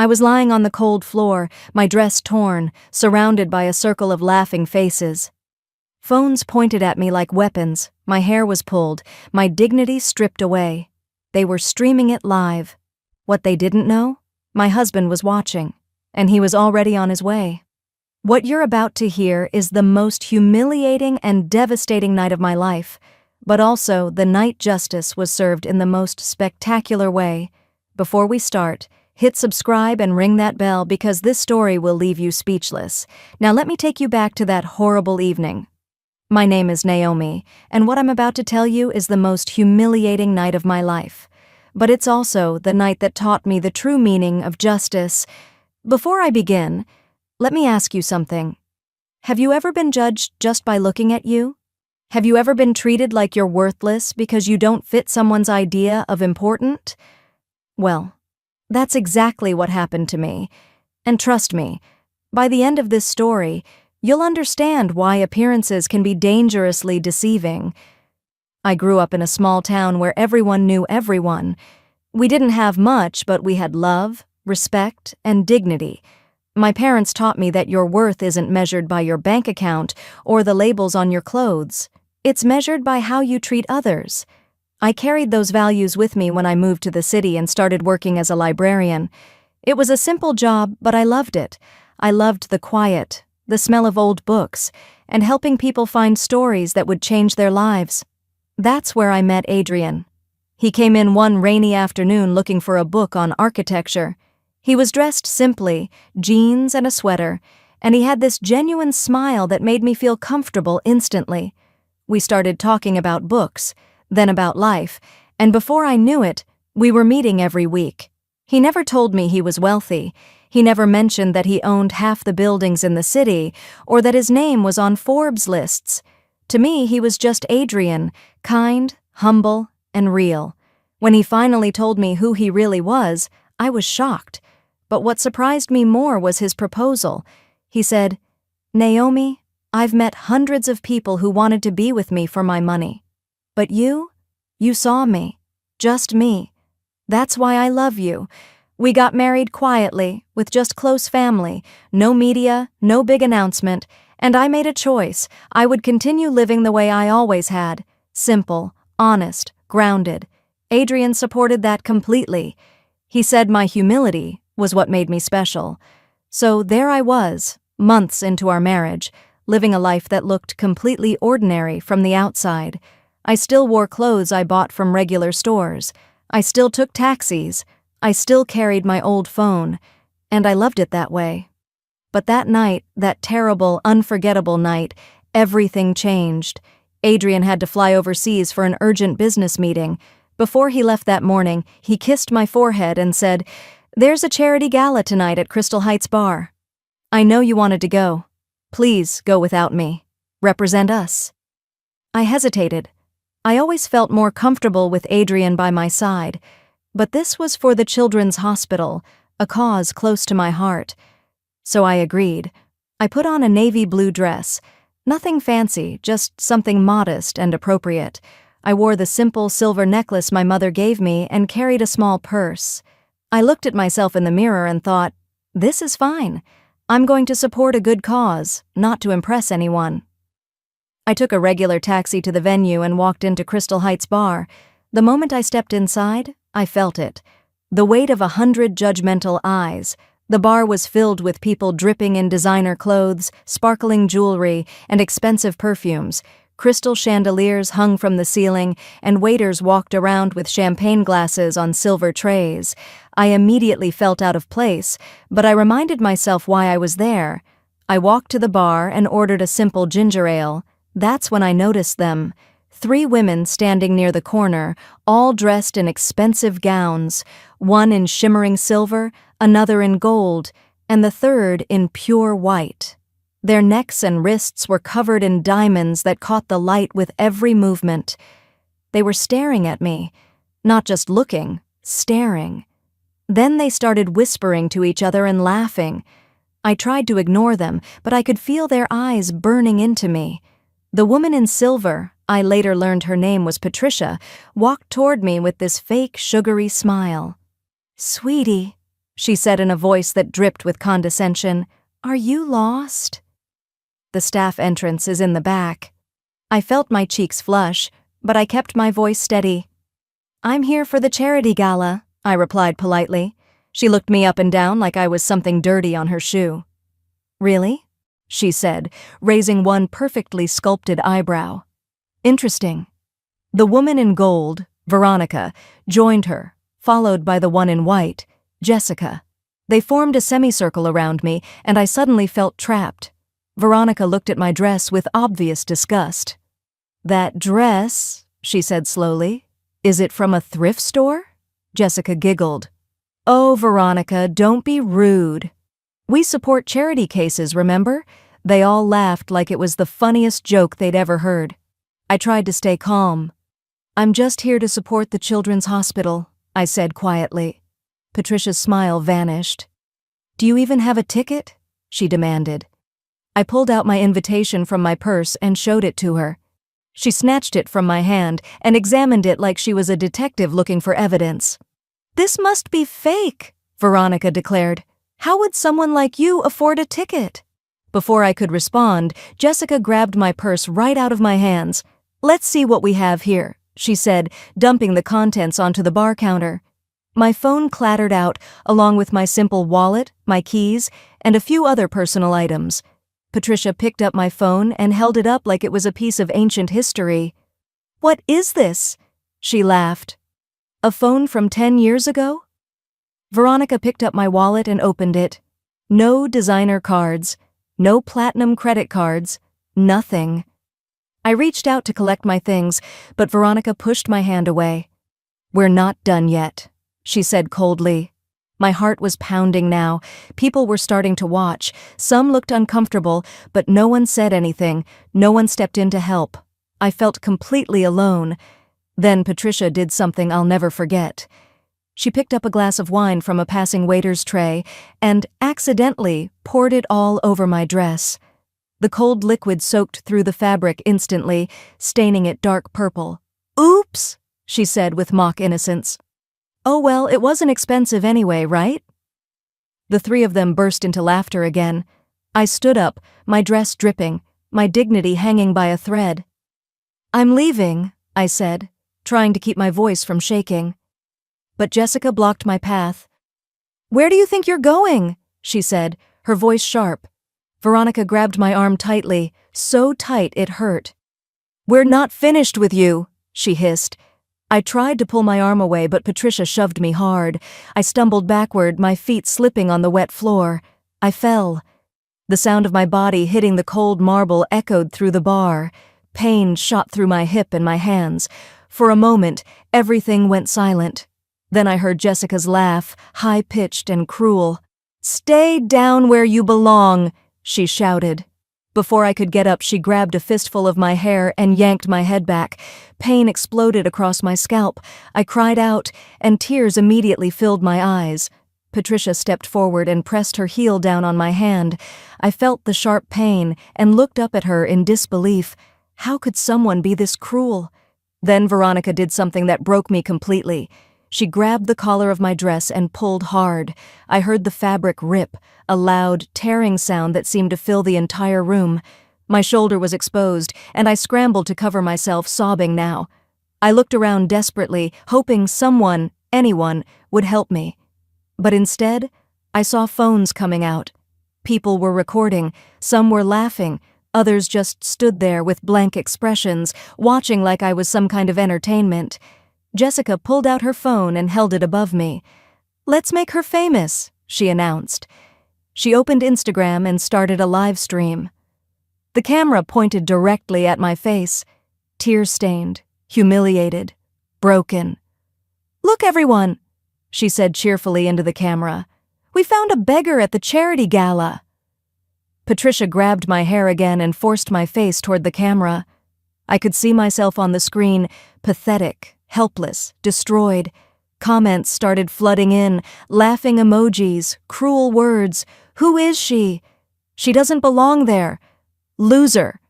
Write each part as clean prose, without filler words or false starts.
I was lying on the cold floor, my dress torn, surrounded by a circle of laughing faces. Phones pointed at me like weapons, my hair was pulled, my dignity stripped away. They were streaming it live. What they didn't know? My husband was watching, and he was already on his way. What you're about to hear is the most humiliating and devastating night of my life, but also the night justice was served in the most spectacular way. Before we start, hit subscribe and ring that bell because this story will leave you speechless. Now let me take you back to that horrible evening. My name is Naomi, and what I'm about to tell you is the most humiliating night of my life. But it's also the night that taught me the true meaning of justice. Before I begin, let me ask you something. Have you ever been judged just by looking at you? Have you ever been treated like you're worthless because you don't fit someone's idea of important? Well, that's exactly what happened to me. And trust me, by the end of this story, you'll understand why appearances can be dangerously deceiving. I grew up in a small town where everyone knew everyone. We didn't have much, but we had love, respect, and dignity. My parents taught me that your worth isn't measured by your bank account or the labels on your clothes. It's measured by how you treat others. I carried those values with me when I moved to the city and started working as a librarian. It was a simple job, but I loved it. I loved the quiet, the smell of old books, and helping people find stories that would change their lives. That's where I met Adrian. He came in one rainy afternoon looking for a book on architecture. He was dressed simply, jeans and a sweater, and he had this genuine smile that made me feel comfortable instantly. We started talking about books, then about life, and before I knew it, we were meeting every week. He never told me he was wealthy. He never mentioned that he owned half the buildings in the city or that his name was on Forbes lists. To me, he was just Adrian, kind, humble, and real. When he finally told me who he really was, I was shocked. But what surprised me more was his proposal. He said, "Naomi, I've met hundreds of people who wanted to be with me for my money. But you saw me. Just me. That's why I love you." We got married quietly, with just close family, no media, no big announcement, and I made a choice. I would continue living the way I always had. Simple, honest, grounded. Adrian supported that completely. He said my humility was what made me special. So there I was, months into our marriage, living a life that looked completely ordinary from the outside. I still wore clothes I bought from regular stores. I still took taxis. I still carried my old phone, and I loved it that way. But that night, that terrible, unforgettable night, everything changed. Adrian had to fly overseas for an urgent business meeting. Before he left that morning, he kissed my forehead and said, "There's a charity gala tonight at Crystal Heights Bar. I know you wanted to go. Please go without me. Represent us." I hesitated. I always felt more comfortable with Adrian by my side. But this was for the Children's Hospital, a cause close to my heart. So I agreed. I put on a navy blue dress. Nothing fancy, just something modest and appropriate. I wore the simple silver necklace my mother gave me and carried a small purse. I looked at myself in the mirror and thought, this is fine. I'm going to support a good cause, not to impress anyone. I took a regular taxi to the venue and walked into Crystal Heights Bar. The moment I stepped inside, I felt it. The weight of 100 judgmental eyes. The bar was filled with people dripping in designer clothes, sparkling jewelry, and expensive perfumes. Crystal chandeliers hung from the ceiling, and waiters walked around with champagne glasses on silver trays. I immediately felt out of place, but I reminded myself why I was there. I walked to the bar and ordered a simple ginger ale. That's when I noticed them. 3 women standing near the corner, all dressed in expensive gowns, one in shimmering silver, another in gold, and the third in pure white. Their necks and wrists were covered in diamonds that caught the light with every movement. They were staring at me, not just looking, staring. Then they started whispering to each other and laughing. I tried to ignore them, but I could feel their eyes burning into me. The woman in silver, I later learned her name was Patricia, walked toward me with this fake, sugary smile. "Sweetie," she said in a voice that dripped with condescension. "Are you lost?" The staff entrance is in the back. I felt my cheeks flush, but I kept my voice steady. "I'm here for the charity gala," I replied politely. She looked me up and down like I was something dirty on her shoe. "Really?" she said, raising one perfectly sculpted eyebrow. "Interesting." The woman in gold, Veronica, joined her, followed by the one in white, Jessica. They formed a semicircle around me, and I suddenly felt trapped. Veronica looked at my dress with obvious disgust. "That dress," she said slowly, "is it from a thrift store?" Jessica giggled. "Oh, Veronica, don't be rude. We support charity cases, remember?" They all laughed like it was the funniest joke they'd ever heard. I tried to stay calm. "I'm just here to support the children's hospital," I said quietly. Patricia's smile vanished. "Do you even have a ticket?" she demanded. I pulled out my invitation from my purse and showed it to her. She snatched it from my hand and examined it like she was a detective looking for evidence. "This must be fake," Veronica declared. "How would someone like you afford a ticket?" Before I could respond, Jessica grabbed my purse right out of my hands. "Let's see what we have here," she said, dumping the contents onto the bar counter. My phone clattered out, along with my simple wallet, my keys, and a few other personal items. Patricia picked up my phone and held it up like it was a piece of ancient history. "What is this?" she laughed. "A phone from 10 years ago?" Veronica picked up my wallet and opened it. No designer cards, no platinum credit cards, nothing. I reached out to collect my things, but Veronica pushed my hand away. "We're not done yet," she said coldly. My heart was pounding now. People were starting to watch. Some looked uncomfortable, but no one said anything. No one stepped in to help. I felt completely alone. Then Patricia did something I'll never forget. She picked up a glass of wine from a passing waiter's tray and accidentally poured it all over my dress. The cold liquid soaked through the fabric instantly, staining it dark purple. "Oops," she said with mock innocence. "Oh well, it wasn't expensive anyway, right?" The three of them burst into laughter again. I stood up, my dress dripping, my dignity hanging by a thread. "I'm leaving," I said, trying to keep my voice from shaking. But Jessica blocked my path. "Where do you think you're going?" she said, her voice sharp. Veronica grabbed my arm tightly, so tight it hurt. "We're not finished with you," she hissed. I tried to pull my arm away, but Patricia shoved me hard. I stumbled backward, my feet slipping on the wet floor. I fell. The sound of my body hitting the cold marble echoed through the bar. Pain shot through my hip and my hands. For a moment, everything went silent. Then I heard Jessica's laugh, high-pitched and cruel. "Stay down where you belong," she shouted. Before I could get up, she grabbed a fistful of my hair and yanked my head back. Pain exploded across my scalp. I cried out, and tears immediately filled my eyes. Patricia stepped forward and pressed her heel down on my hand. I felt the sharp pain and looked up at her in disbelief. How could someone be this cruel? Then Veronica did something that broke me completely. She grabbed the collar of my dress and pulled hard. I heard the fabric rip, a loud, tearing sound that seemed to fill the entire room. My shoulder was exposed, and I scrambled to cover myself, sobbing now. I looked around desperately, hoping someone, anyone, would help me. But instead, I saw phones coming out. People were recording, some were laughing, others just stood there with blank expressions, watching like I was some kind of entertainment. Jessica pulled out her phone and held it above me. "Let's make her famous," she announced. She opened Instagram and started a live stream. The camera pointed directly at my face, tear-stained, humiliated, broken. "Look, everyone," she said cheerfully into the camera. "We found a beggar at the charity gala." Patricia grabbed my hair again and forced my face toward the camera. I could see myself on the screen, pathetic, helpless, destroyed. Comments started flooding in, laughing emojis, cruel words. "Who is she? She doesn't belong there. Loser."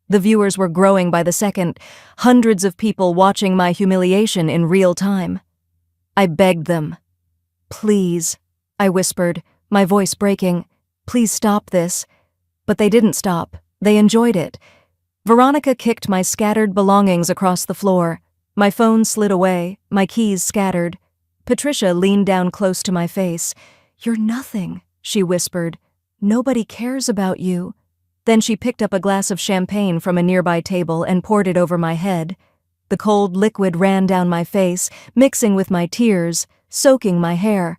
The viewers were growing by the second, hundreds of people watching my humiliation in real time. I begged them. "Please." I whispered, my voice breaking. Please stop this. But they didn't stop. They enjoyed it. Veronica kicked my scattered belongings across the floor. My phone slid away, my keys scattered. Patricia leaned down close to my face. You're nothing, she whispered. Nobody cares about you. Then she picked up a glass of champagne from a nearby table and poured it over my head. The cold liquid ran down my face, mixing with my tears, soaking my hair.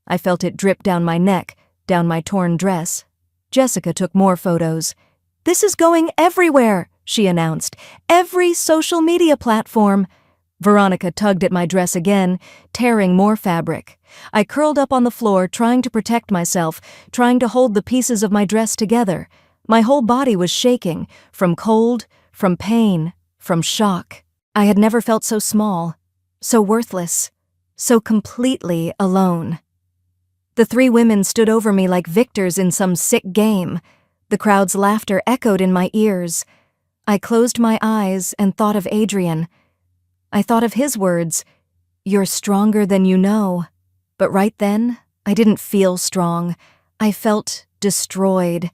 I felt it drip down my neck, down my torn dress. Jessica took more photos. This is going everywhere, she announced. Every social media platform. Veronica tugged at my dress again, tearing more fabric. I curled up on the floor, trying to protect myself, trying to hold the pieces of my dress together. My whole body was shaking, from cold, from pain, from shock. I had never felt so small, so worthless, so completely alone. The three women stood over me like victors in some sick game. The crowd's laughter echoed in my ears. I closed my eyes and thought of Adrian. I thought of his words, "You're stronger than you know." But right then, I didn't feel strong. I felt destroyed.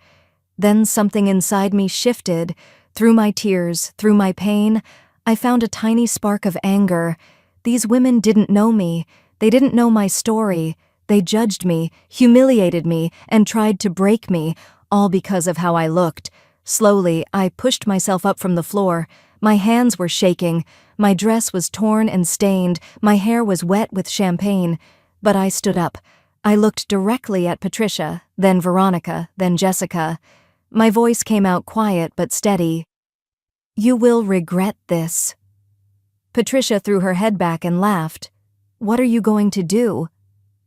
Then something inside me shifted. Through my tears, through my pain, I found a tiny spark of anger. These women didn't know me. They didn't know my story. They judged me, humiliated me, and tried to break me, all because of how I looked. Slowly, I pushed myself up from the floor. My hands were shaking. My dress was torn and stained. My hair was wet with champagne. But I stood up. I looked directly at Patricia, then Veronica, then Jessica. My voice came out quiet but steady. You will regret this. Patricia threw her head back and laughed. What are you going to do?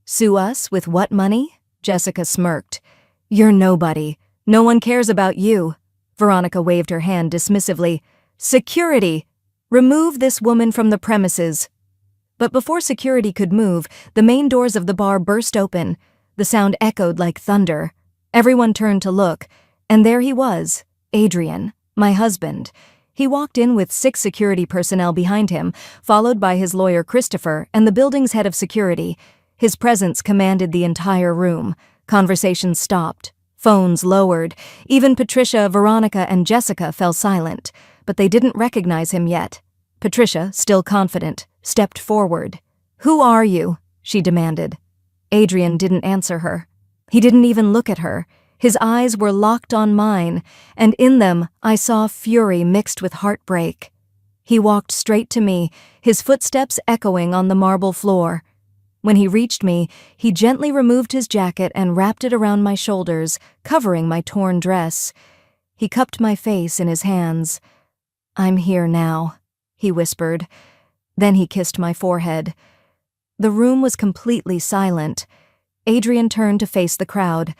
Sue us with what money? Jessica smirked. You're nobody. No one cares about you. Veronica waved her hand dismissively. Security! Remove this woman from the premises. But before security could move, the main doors of the bar burst open. The sound echoed like thunder. Everyone turned to look, and there he was, Adrian, my husband. He walked in with 6 security personnel behind him, followed by his lawyer Christopher and the building's head of security. His presence commanded the entire room. Conversations stopped. Phones lowered. Even Patricia, Veronica, and Jessica fell silent, but they didn't recognize him yet. Patricia, still confident, stepped forward. Who are you? She demanded. Adrian didn't answer her. He didn't even look at her. His eyes were locked on mine, and in them I saw fury mixed with heartbreak. He walked straight to me, his footsteps echoing on the marble floor. When he reached me, he gently removed his jacket and wrapped it around my shoulders, covering my torn dress. He cupped my face in his hands. I'm here now, he whispered. Then he kissed my forehead. The room was completely silent. Adrian turned to face the crowd.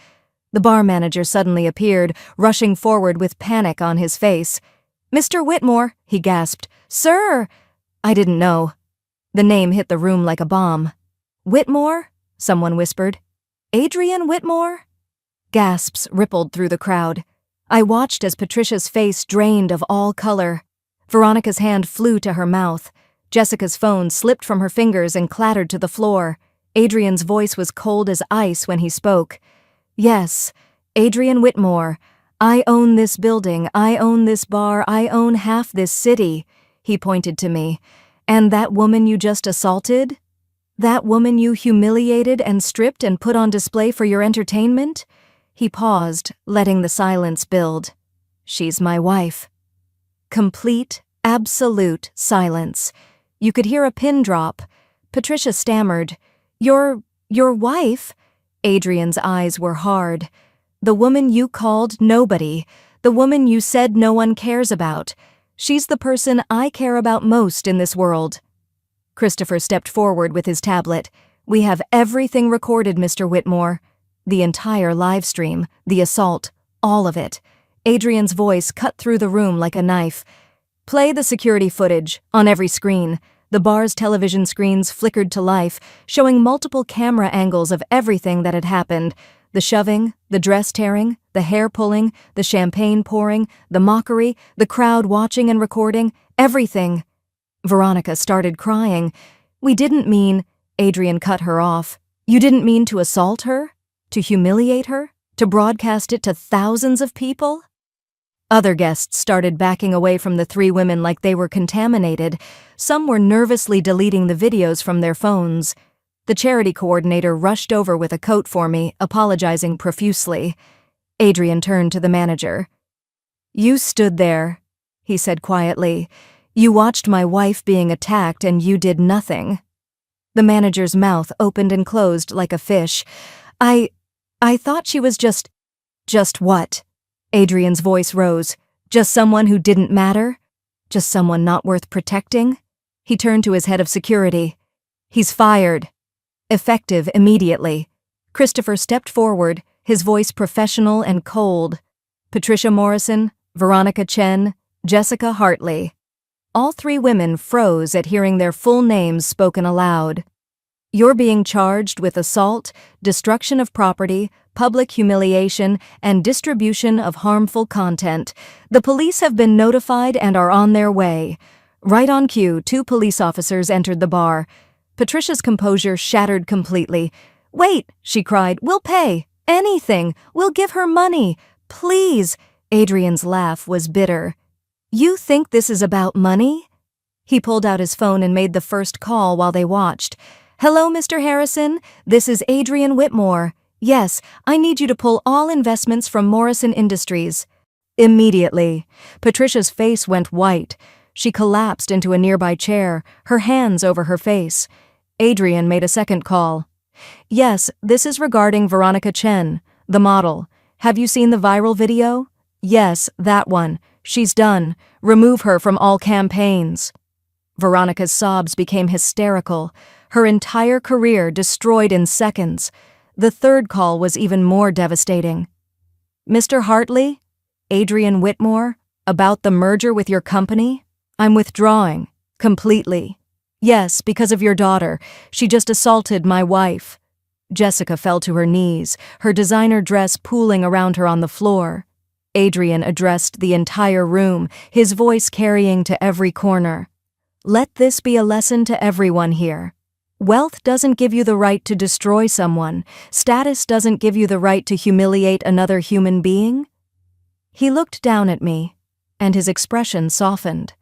The bar manager suddenly appeared, rushing forward with panic on his face. Mr. Whitmore, he gasped. Sir! I didn't know. The name hit the room like a bomb. Whitmore? Someone whispered. Adrian Whitmore? Gasps rippled through the crowd. I watched as Patricia's face drained of all color. Veronica's hand flew to her mouth. Jessica's phone slipped from her fingers and clattered to the floor. Adrian's voice was cold as ice when he spoke. Yes, Adrian Whitmore. I own this building, I own this bar, I own half this city. He pointed to me. And that woman you just assaulted? That woman you humiliated and stripped and put on display for your entertainment? He paused, letting the silence build. She's my wife. Complete, absolute silence. You could hear a pin drop. Patricia stammered. Your wife? Adrian's eyes were hard. The woman you called nobody. The woman you said no one cares about. She's the person I care about most in this world. Christopher stepped forward with his tablet. We have everything recorded, Mr. Whitmore. The entire live stream, the assault, all of it. Adrian's voice cut through the room like a knife. Play the security footage, on every screen. The bar's television screens flickered to life, showing multiple camera angles of everything that had happened. The shoving, the dress tearing, the hair pulling, the champagne pouring, the mockery, the crowd watching and recording, everything. Veronica started crying. We didn't mean, Adrian cut her off. You didn't mean to assault her? To humiliate her? To broadcast it to thousands of people? Other guests started backing away from the three women like they were contaminated. Some were nervously deleting the videos from their phones. The charity coordinator rushed over with a coat for me, apologizing profusely. Adrian turned to the manager. "You stood there," he said quietly. "You watched my wife being attacked and you did nothing." The manager's mouth opened and closed like a fish. I thought she was just what?" Adrian's voice rose. "Just someone who didn't matter? Just someone not worth protecting?" He turned to his head of security. "He's fired. Effective immediately." Christopher stepped forward, his voice professional and cold. "Patricia Morrison, Veronica Chen, Jessica Hartley." All three women froze at hearing their full names spoken aloud. "You're being charged with assault, destruction of property, public humiliation, and distribution of harmful content. The police have been notified and are on their way." Right on cue, 2 police officers entered the bar. Patricia's composure shattered completely. "Wait," she cried. "We'll pay. Anything. We'll give her money. Please." Adrian's laugh was bitter. "You think this is about money?" He pulled out his phone and made the first call while they watched. "Hello, Mr. Harrison. This is Adrian Whitmore. Yes, I need you to pull all investments from Morrison Industries." Immediately. Patricia's face went white. She collapsed into a nearby chair, her hands over her face. Adrian made a second call. "Yes, this is regarding Veronica Chen, the model. Have you seen the viral video?" "Yes, that one. She's done. Remove her from all campaigns." Veronica's sobs became hysterical. Her entire career destroyed in seconds. The third call was even more devastating. "Mr. Hartley? Adrian Whitmore? About the merger with your company? I'm withdrawing. Completely. Yes, because of your daughter. She just assaulted my wife." Jessica fell to her knees, her designer dress pooling around her on the floor. Adrian addressed the entire room, his voice carrying to every corner. "Let this be a lesson to everyone here. Wealth doesn't give you the right to destroy someone. Status doesn't give you the right to humiliate another human being." He looked down at me, and his expression softened.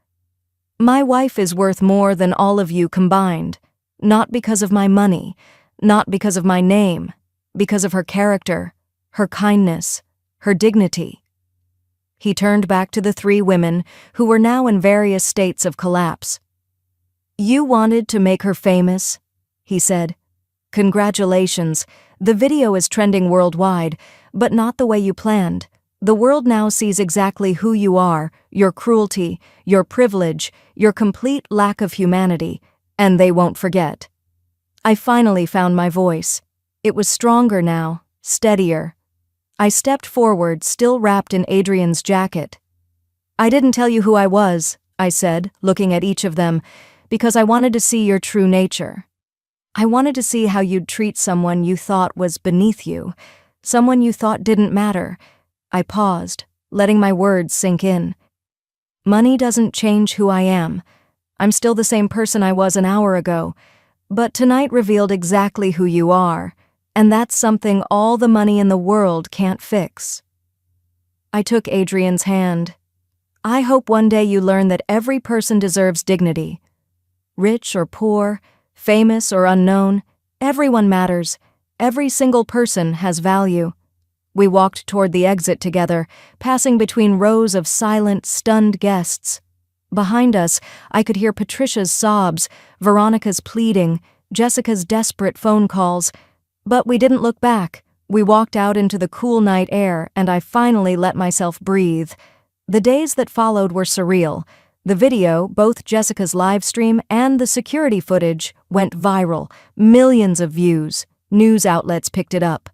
"My wife is worth more than all of you combined, not because of my money, not because of my name, because of her character, her kindness, her dignity." He turned back to the three women, who were now in various states of collapse. "You wanted to make her famous," he said. "Congratulations. The video is trending worldwide, but not the way you planned. The world now sees exactly who you are, your cruelty, your privilege, your complete lack of humanity, and they won't forget." I finally found my voice. It was stronger now, steadier. I stepped forward, still wrapped in Adrian's jacket. "I didn't tell you who I was," I said, looking at each of them, "because I wanted to see your true nature. I wanted to see how you'd treat someone you thought was beneath you, someone you thought didn't matter." I paused, letting my words sink in. "Money doesn't change who I am. I'm still the same person I was an hour ago, but tonight revealed exactly who you are, and that's something all the money in the world can't fix." I took Adrian's hand. "I hope one day you learn that every person deserves dignity. Rich or poor, famous or unknown, everyone matters. Every single person has value." We walked toward the exit together, passing between rows of silent, stunned guests. Behind us, I could hear Patricia's sobs, Veronica's pleading, Jessica's desperate phone calls. But we didn't look back. We walked out into the cool night air, and I finally let myself breathe. The days that followed were surreal. The video, both Jessica's live stream and the security footage, went viral. Millions of views. News outlets picked it up.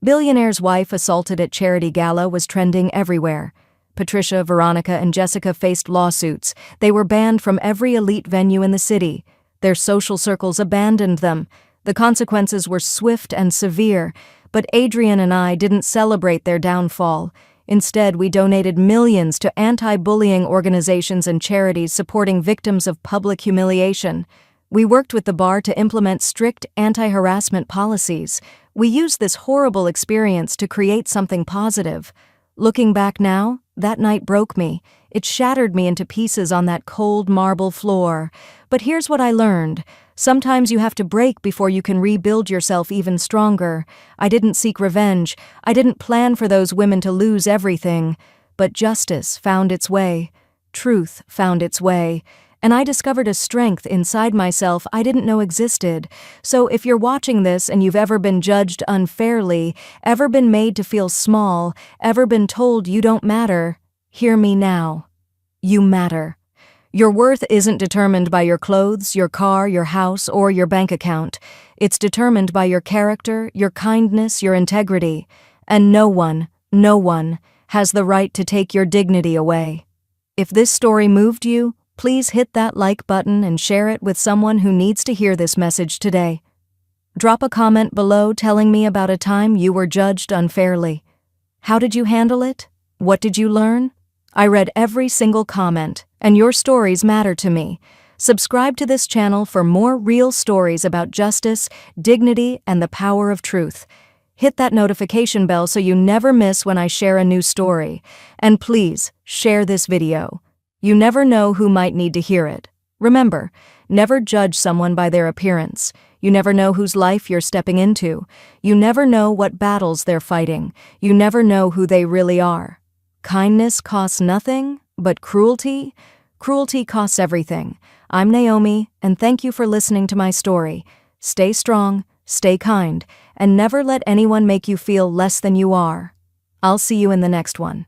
Billionaire's wife assaulted at charity gala was trending everywhere. Patricia, Veronica, and Jessica faced lawsuits. They were banned from every elite venue in the city. Their social circles abandoned them. The consequences were swift and severe, but Adrian and I didn't celebrate their downfall. Instead, we donated millions to anti-bullying organizations and charities supporting victims of public humiliation. We worked with the bar to implement strict anti-harassment policies. We used this horrible experience to create something positive. Looking back now, that night broke me. It shattered me into pieces on that cold marble floor. But here's what I learned. Sometimes you have to break before you can rebuild yourself even stronger. I didn't seek revenge. I didn't plan for those women to lose everything. But justice found its way. Truth found its way. And I discovered a strength inside myself I didn't know existed. So if you're watching this and you've ever been judged unfairly, ever been made to feel small, ever been told you don't matter, hear me now. You matter. Your worth isn't determined by your clothes, your car, your house, or your bank account. It's determined by your character, your kindness, your integrity. And no one has the right to take your dignity away. If this story moved you, please hit that like button and share it with someone who needs to hear this message today. Drop a comment below telling me about a time you were judged unfairly. How did you handle it? What did you learn? I read every single comment, and your stories matter to me. Subscribe to this channel for more real stories about justice, dignity, and the power of truth. Hit that notification bell so you never miss when I share a new story. And please, share this video. You never know who might need to hear it. Remember, never judge someone by their appearance. You never know whose life you're stepping into. You never know what battles they're fighting. You never know who they really are. Kindness costs nothing, but cruelty costs everything. I'm Naomi, and thank you for listening to my story. Stay strong, stay kind, and never let anyone make you feel less than you are. I'll see you in the next one.